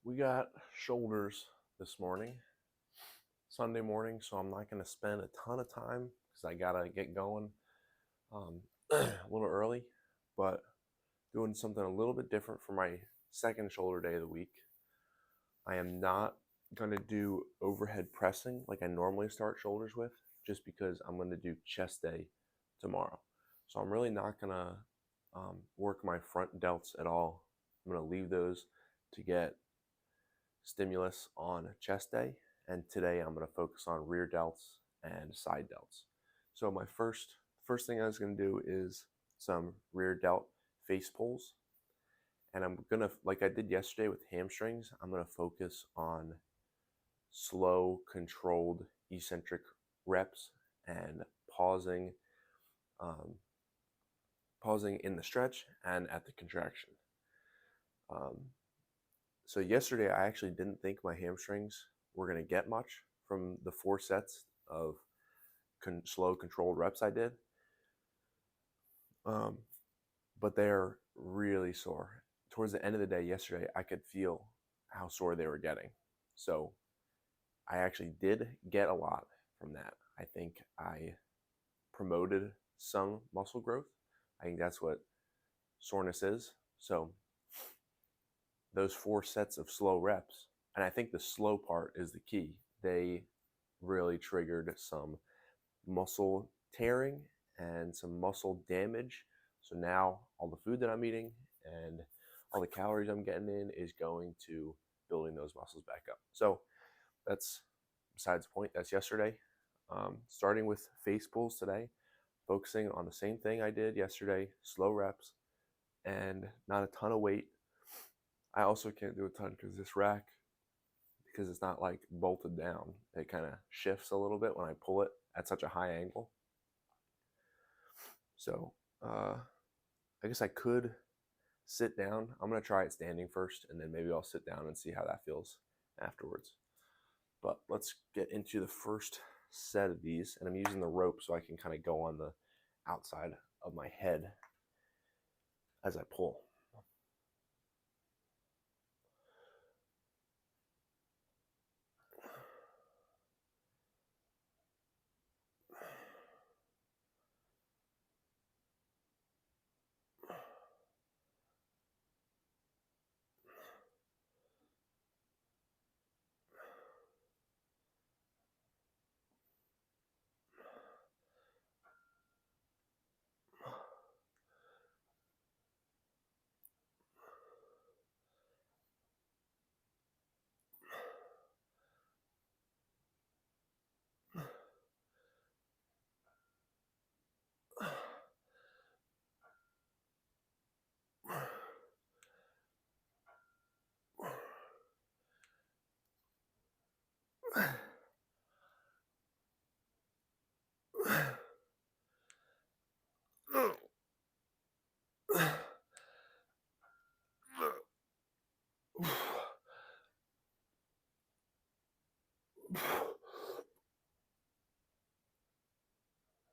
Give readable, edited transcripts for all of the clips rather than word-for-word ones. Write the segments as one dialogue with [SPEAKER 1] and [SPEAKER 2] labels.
[SPEAKER 1] We got shoulders this morning, Sunday morning, so I'm not going to spend a ton of time because I got to get going a little early, but doing something a little bit different for my second shoulder day of the week. I am not going to do overhead pressing like I normally start shoulders with, just because I'm going to do chest day tomorrow. So I'm really not going to work my front delts at all. I'm going to leave those to get stimulus on chest day, and today I'm going to focus on rear delts and side delts. So my first thing I was going to do is some rear delt face pulls, and I'm going to, like I did yesterday with hamstrings, I'm going to focus on slow controlled eccentric reps and pausing um, pausing in the stretch and at the contraction. So yesterday I actually didn't think my hamstrings were going to get much from the 4 sets of slow controlled reps I did, but they're really sore. Towards the end of the day yesterday, I could feel how sore they were getting. So I actually did get a lot from that. I think I promoted some muscle growth. I think that's what soreness is. So those 4 sets of slow reps, and I think the slow part is the key. They really triggered some muscle tearing and some muscle damage. So now all the food that I'm eating and all the calories I'm getting in is going to building those muscles back up. So that's besides the point. That's yesterday. Starting with face pulls today, focusing on the same thing I did yesterday, slow reps and not a ton of weight. I also can't do a ton because this rack, because it's not like bolted down, it kind of shifts a little bit when I pull it at such a high angle. So I guess I could sit down. I'm going to try it standing first, and then maybe I'll sit down and see how that feels afterwards. But let's get into the first set of these, and I'm using the rope so I can kind of go on the outside of my head as I pull.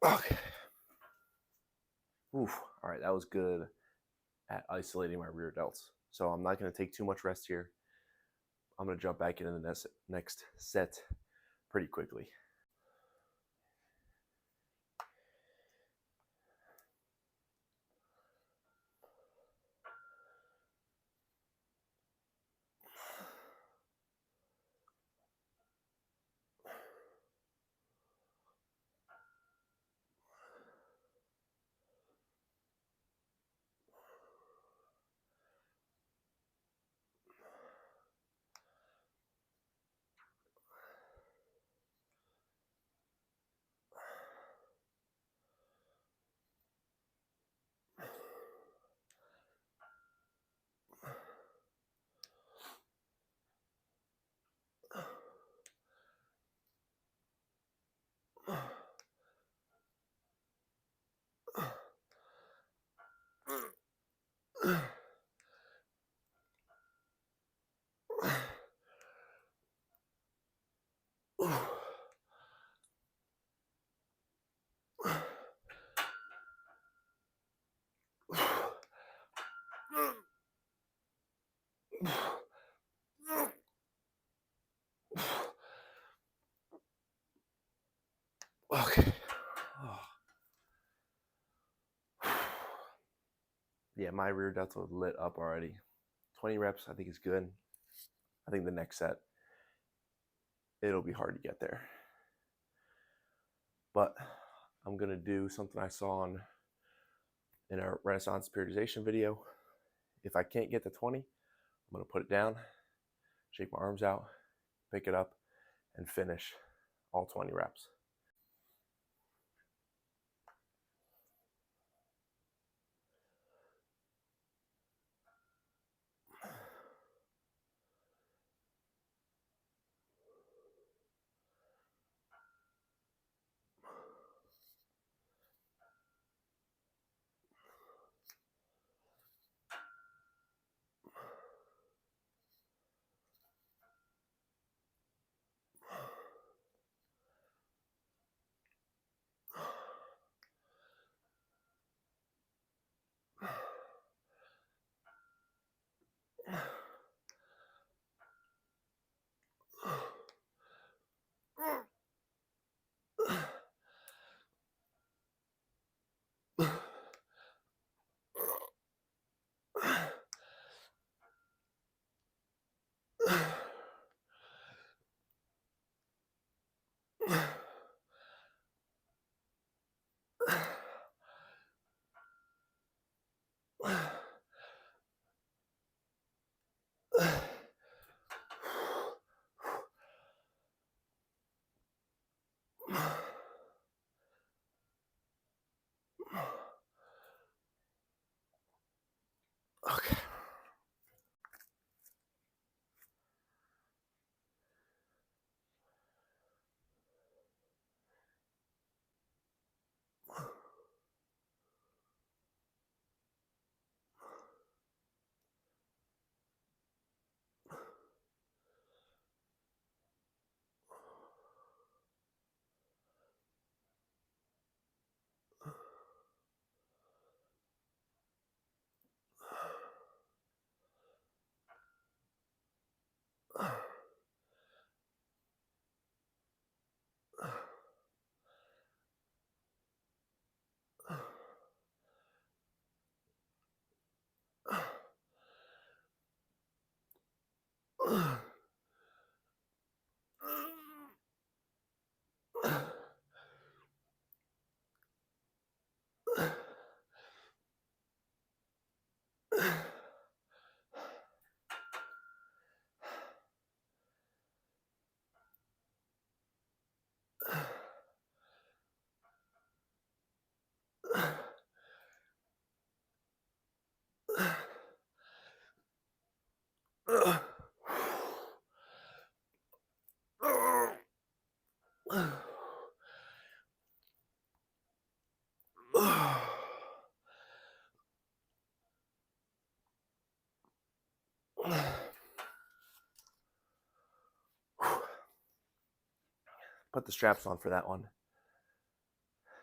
[SPEAKER 1] Okay. Oof. All right, that was good at isolating my rear delts. So I'm not going to take too much rest here. I'm going to jump back into the next set pretty quickly. yeah, my rear delts are lit up already. 20 reps, I think is good. I think the next set, it'll be hard to get there. But I'm gonna do something I saw in our Renaissance periodization video. If I can't get to 20, I'm gonna put it down, shake my arms out, pick it up, and finish all 20 reps. Okay. Put the straps on for that one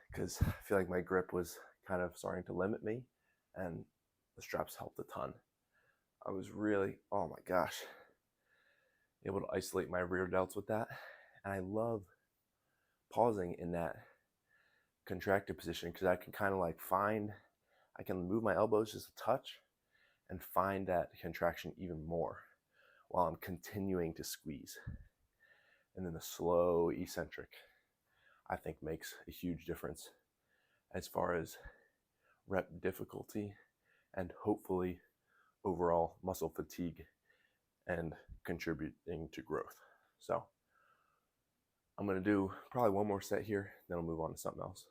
[SPEAKER 1] because I feel like my grip was kind of starting to limit me, and the straps helped a ton. I was really, oh my gosh, able to isolate my rear delts with that. And I love pausing in that contracted position because I can kind of like I can move my elbows just a touch and find that contraction even more while I'm continuing to squeeze. And then the slow eccentric, I think, makes a huge difference as far as rep difficulty and hopefully overall muscle fatigue and contributing to growth. So I'm going to do probably one more set here, then I'll move on to something else.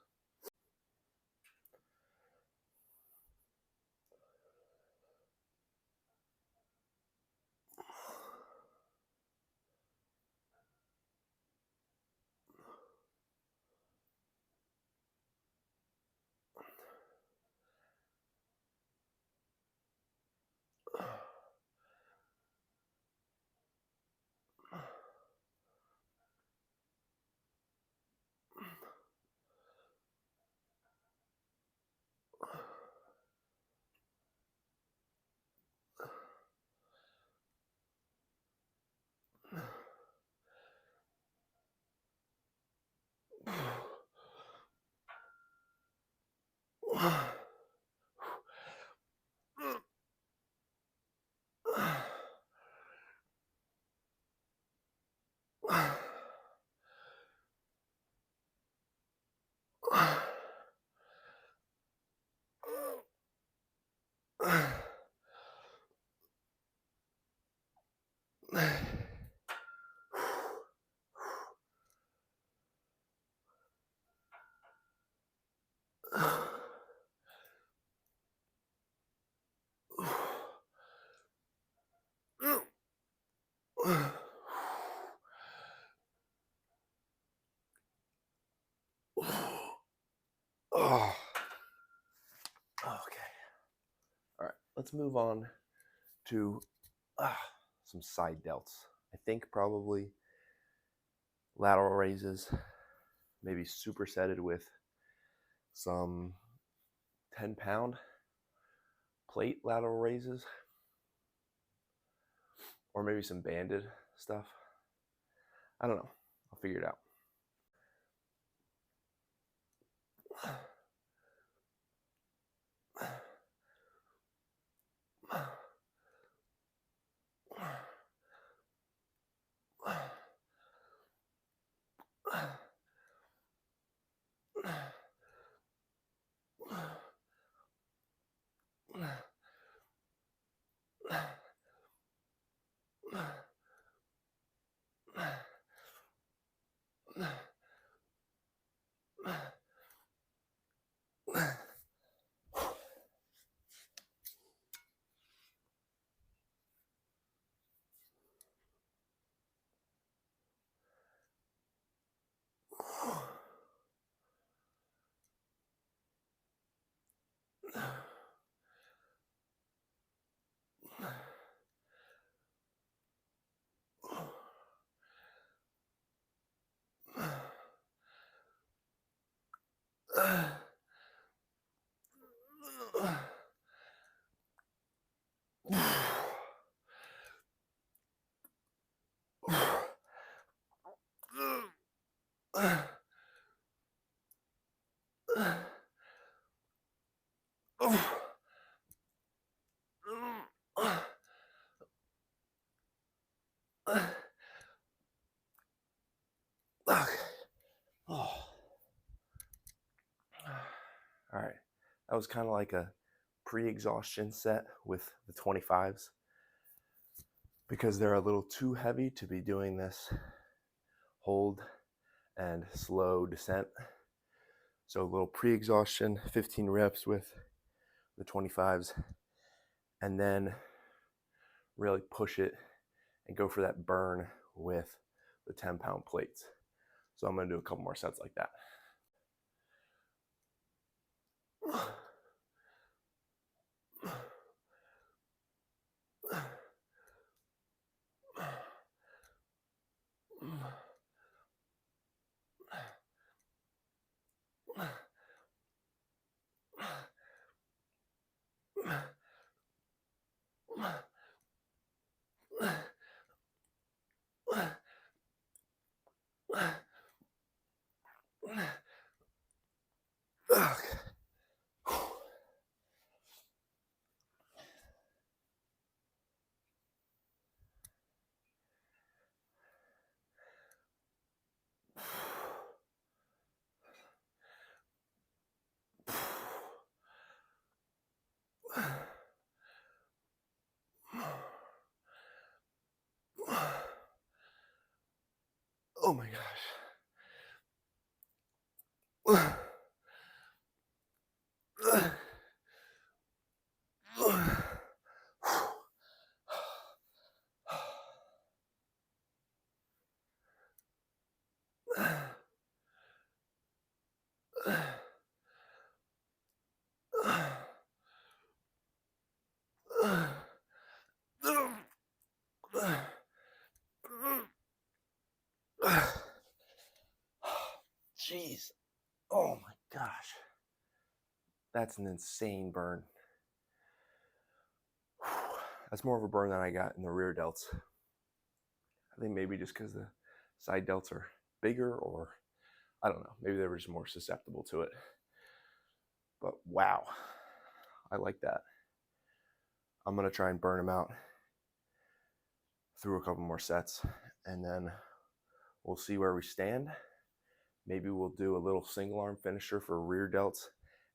[SPEAKER 1] Oh, okay. All right, let's move on to some side delts. I think probably lateral raises, maybe supersetted with some 10-pound plate lateral raises, or maybe some banded stuff. I don't know. I'll figure it out. Okay. Oh. All right. That was kind of like a pre-exhaustion set with the 25s because they're a little too heavy to be doing this hold and slow descent. So a little pre-exhaustion, 15 reps with the 25s, and then really push it and go for that burn with the 10-pound plates. So I'm going to do a couple more sets like that. Oh my gosh. Jeez. Oh my gosh. That's an insane burn. That's more of a burn than I got in the rear delts. I think maybe just because the side delts are bigger, or I don't know. Maybe they were just more susceptible to it. But wow, I like that. I'm going to try and burn them out through a couple more sets, and then we'll see where we stand. Maybe we'll do a little single arm finisher for rear delts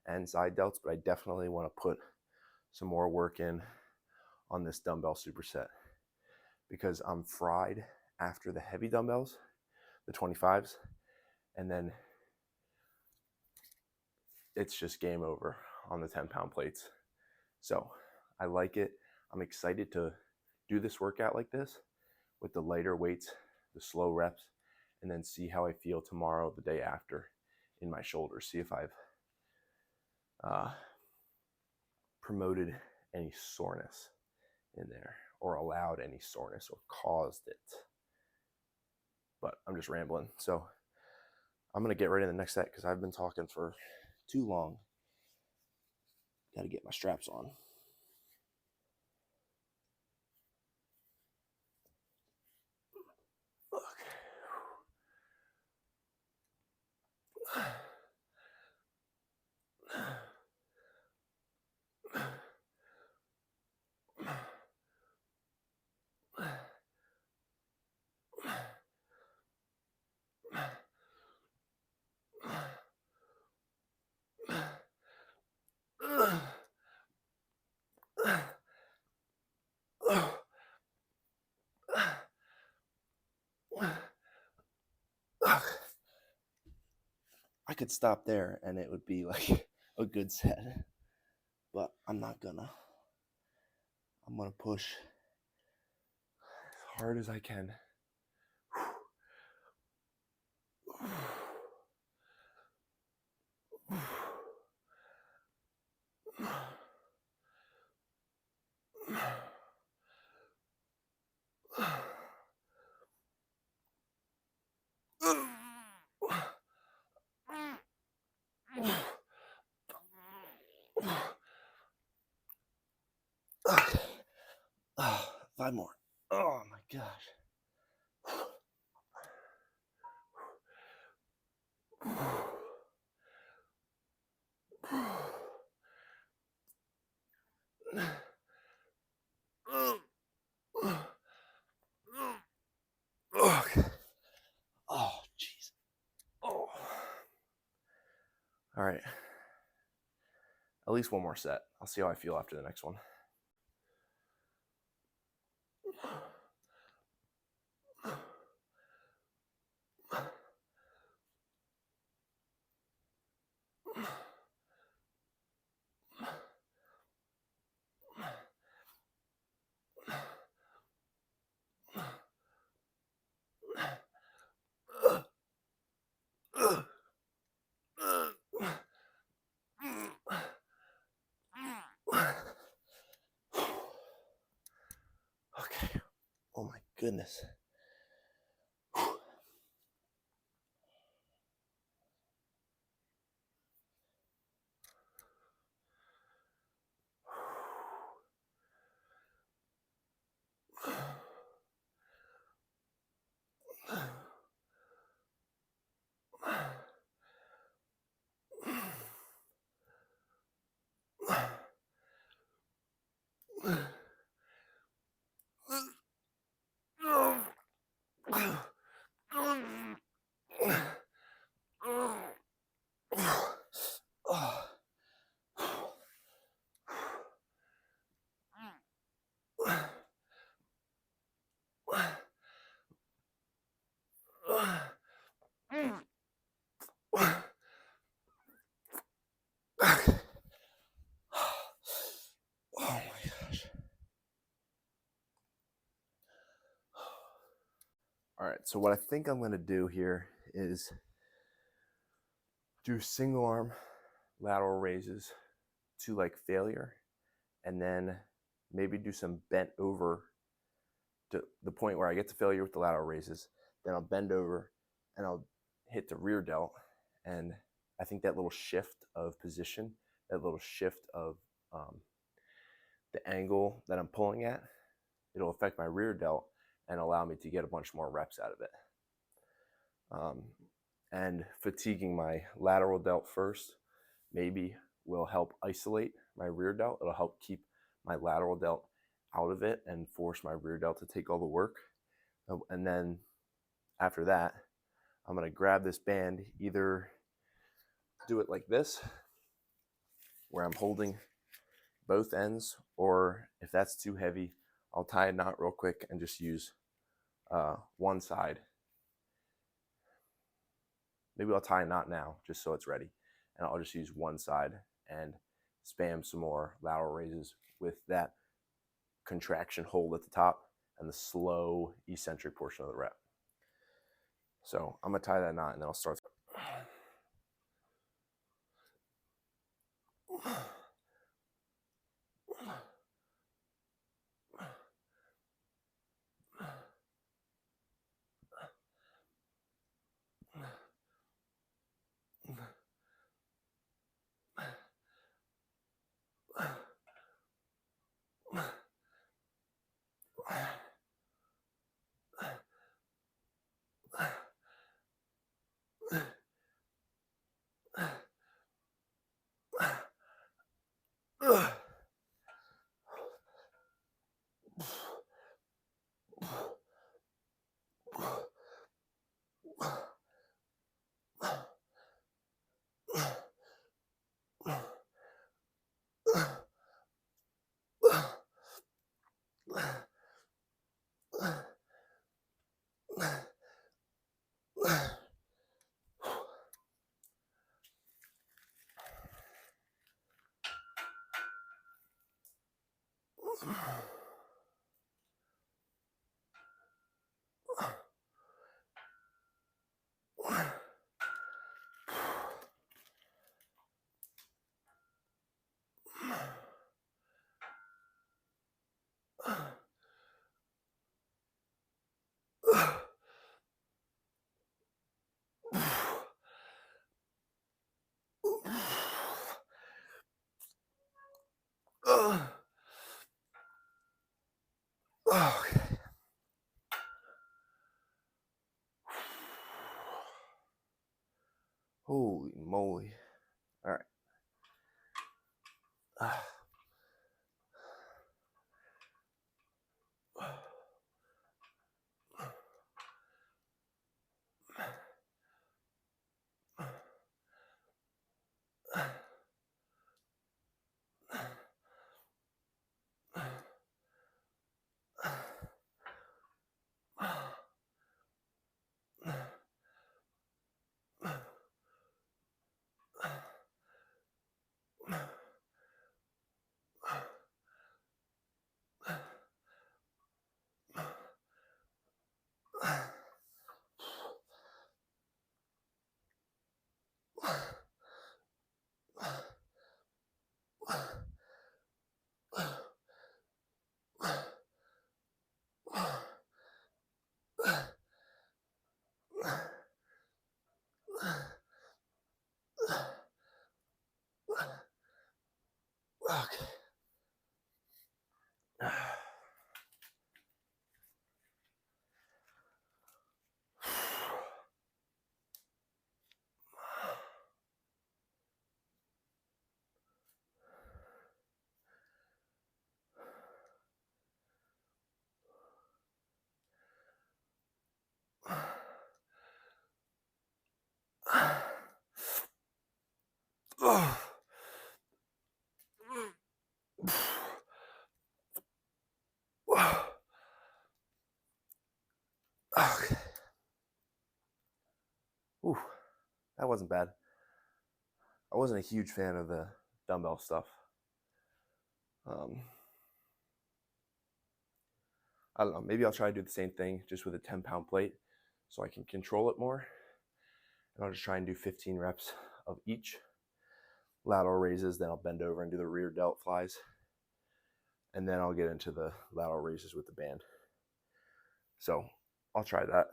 [SPEAKER 1] and side delts, but I definitely want to put some more work in on this dumbbell superset, because I'm fried after the heavy dumbbells, the 25s, and then it's just game over on the 10-pound plates. So I like it. I'm excited to do this workout like this with the lighter weights, the slow reps, and then see how I feel tomorrow, the day after, in my shoulders. See if I've promoted any soreness in there, or allowed any soreness, or caused it. But I'm just rambling. So I'm going to get right in the next set because I've been talking for too long. Got to get my straps on. I could stop there and it would be like a good set, but I'm not gonna. I'm gonna push as hard as I can. Oh, 5 more. Oh my gosh. Oh, jeez. Oh. All right. At least one more set. I'll see how I feel after the next one. Okay. Oh my goodness. Oh my gosh. All right, so what I think I'm going to do here is do single arm lateral raises to like failure, and then maybe do some bent over to the point where I get to failure with the lateral raises. Then I'll bend over and I'll hit the rear delt. And I think that little shift of position, that little shift of the angle that I'm pulling at, it'll affect my rear delt and allow me to get a bunch more reps out of it. And fatiguing my lateral delt first maybe will help isolate my rear delt. It'll help keep my lateral delt out of it and force my rear delt to take all the work. And then after that, I'm going to grab this band, either do it like this, where I'm holding both ends, or if that's too heavy, I'll tie a knot real quick and just use one side. Maybe I'll tie a knot now just so it's ready, and I'll just use one side and spam some more lateral raises with that contraction hold at the top and the slow eccentric portion of the rep. So I'm gonna tie that knot and then I'll start. Okay. Holy moly. All right. Okay. Okay. Ooh, that wasn't bad. I wasn't a huge fan of the dumbbell stuff. I don't know. Maybe I'll try to do the same thing just with a 10-pound plate so I can control it more. And I'll just try and do 15 reps of each lateral raises. Then I'll bend over and do the rear delt flies. And then I'll get into the lateral raises with the band. So I'll try that.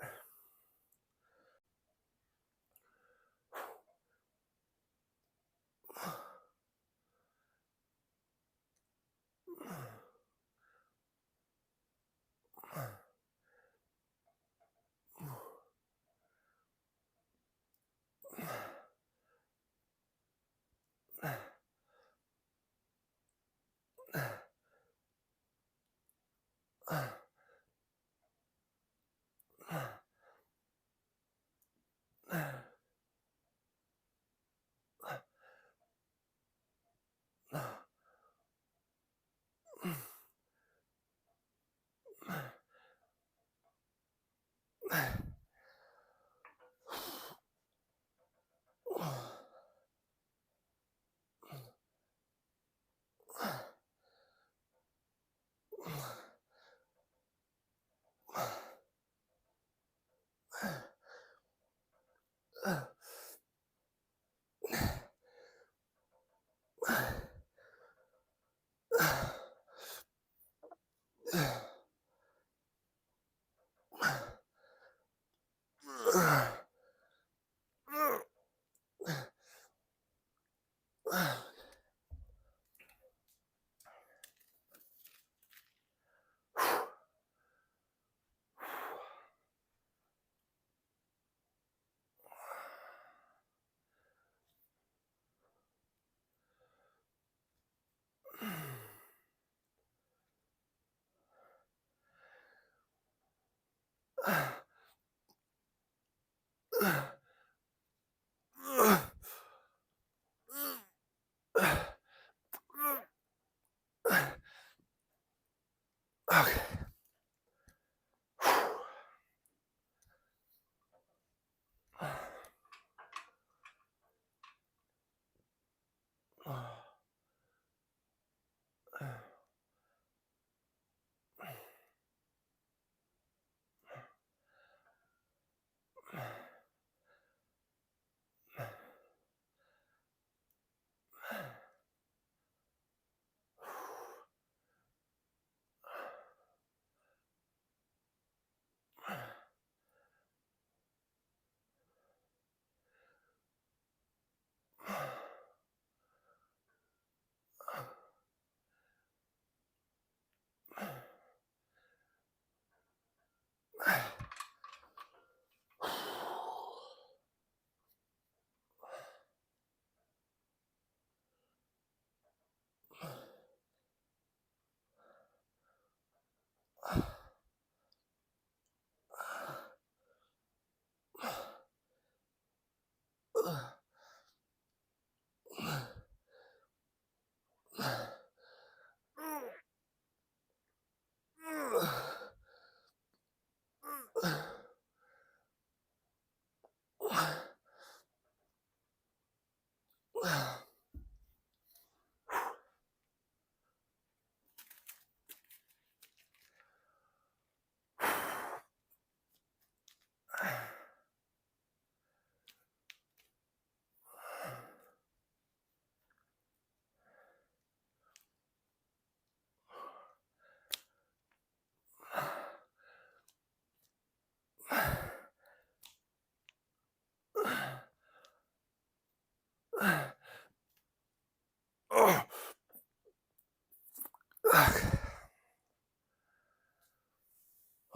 [SPEAKER 1] Okay.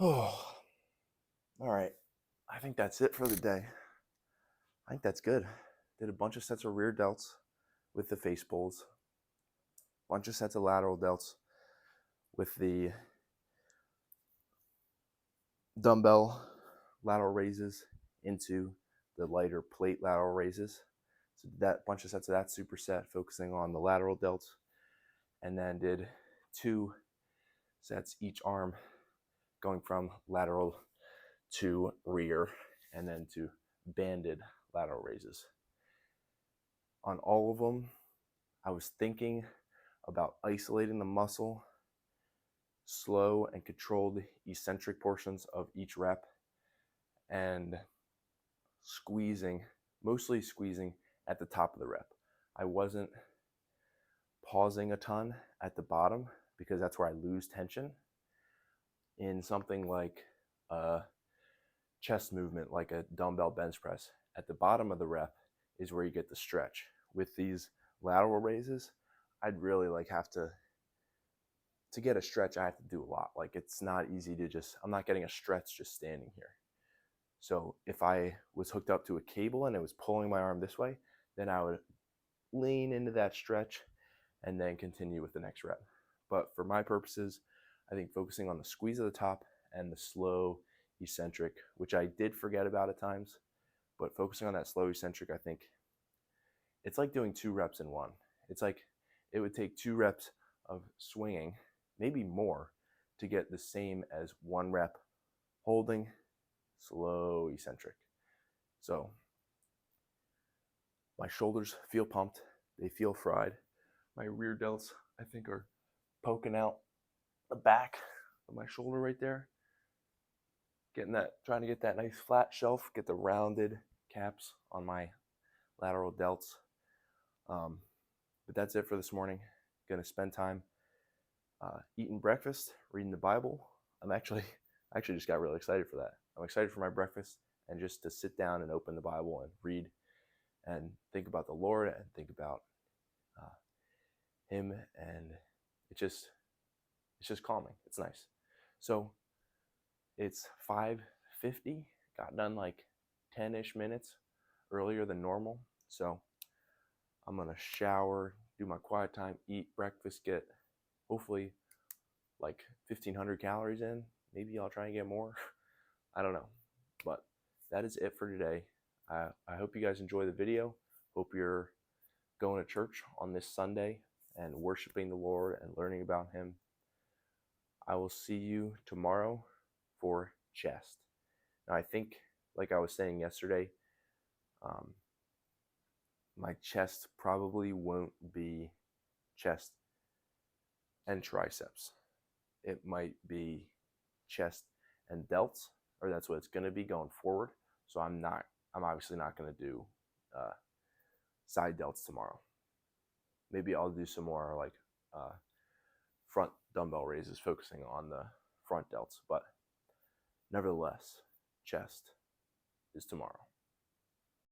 [SPEAKER 1] Oh, all right. I think that's it for the day. I think that's good. Did a bunch of sets of rear delts with the face pulls, bunch of sets of lateral delts with the dumbbell lateral raises into the lighter plate lateral raises. So that bunch of sets of that superset, focusing on the lateral delts, and then did 2 sets each arm, going from lateral to rear, and then to banded lateral raises. On all of them, I was thinking about isolating the muscle, slow and controlled eccentric portions of each rep, and mostly squeezing at the top of the rep. I wasn't pausing a ton at the bottom because that's where I lose tension. In something like a chest movement, like a dumbbell bench press, at the bottom of the rep is where you get the stretch. With these lateral raises, I'd really have to get a stretch. I have to do a lot. It's not easy to I'm not getting a stretch just standing here. So if I was hooked up to a cable and it was pulling my arm this way, then I would lean into that stretch and then continue with the next rep. But for my purposes, I think focusing on the squeeze at the top and the slow eccentric, which I did forget about at times, but focusing on that slow eccentric, I think it's like doing 2 reps in one. It's like it would take 2 reps of swinging, maybe more, to get the same as 1 rep holding, slow eccentric. So my shoulders feel pumped. They feel fried. My rear delts, I think, are poking out the back of my shoulder right there. Trying to get that nice flat shelf, get the rounded caps on my lateral delts. But that's it for this morning. Gonna spend time eating breakfast, reading the Bible. I actually just got really excited for that. I'm excited for my breakfast and just to sit down and open the Bible and read and think about the Lord and think about Him, and it's just calming. It's nice. So it's 5:50. Got done like 10-ish minutes earlier than normal. So I'm gonna shower, do my quiet time, eat breakfast, get hopefully like 1,500 calories in. Maybe I'll try and get more. I don't know. But that is it for today. I hope you guys enjoy the video. Hope you're going to church on this Sunday and worshiping the Lord and learning about Him. I will see you tomorrow for chest. Now, I think, like I was saying yesterday, my chest probably won't be chest and triceps. It might be chest and delts, or that's what it's going to be going forward. So I'm obviously not going to do side delts tomorrow. Maybe I'll do some more like front dumbbell raises, focusing on the front delts. But nevertheless, chest is tomorrow.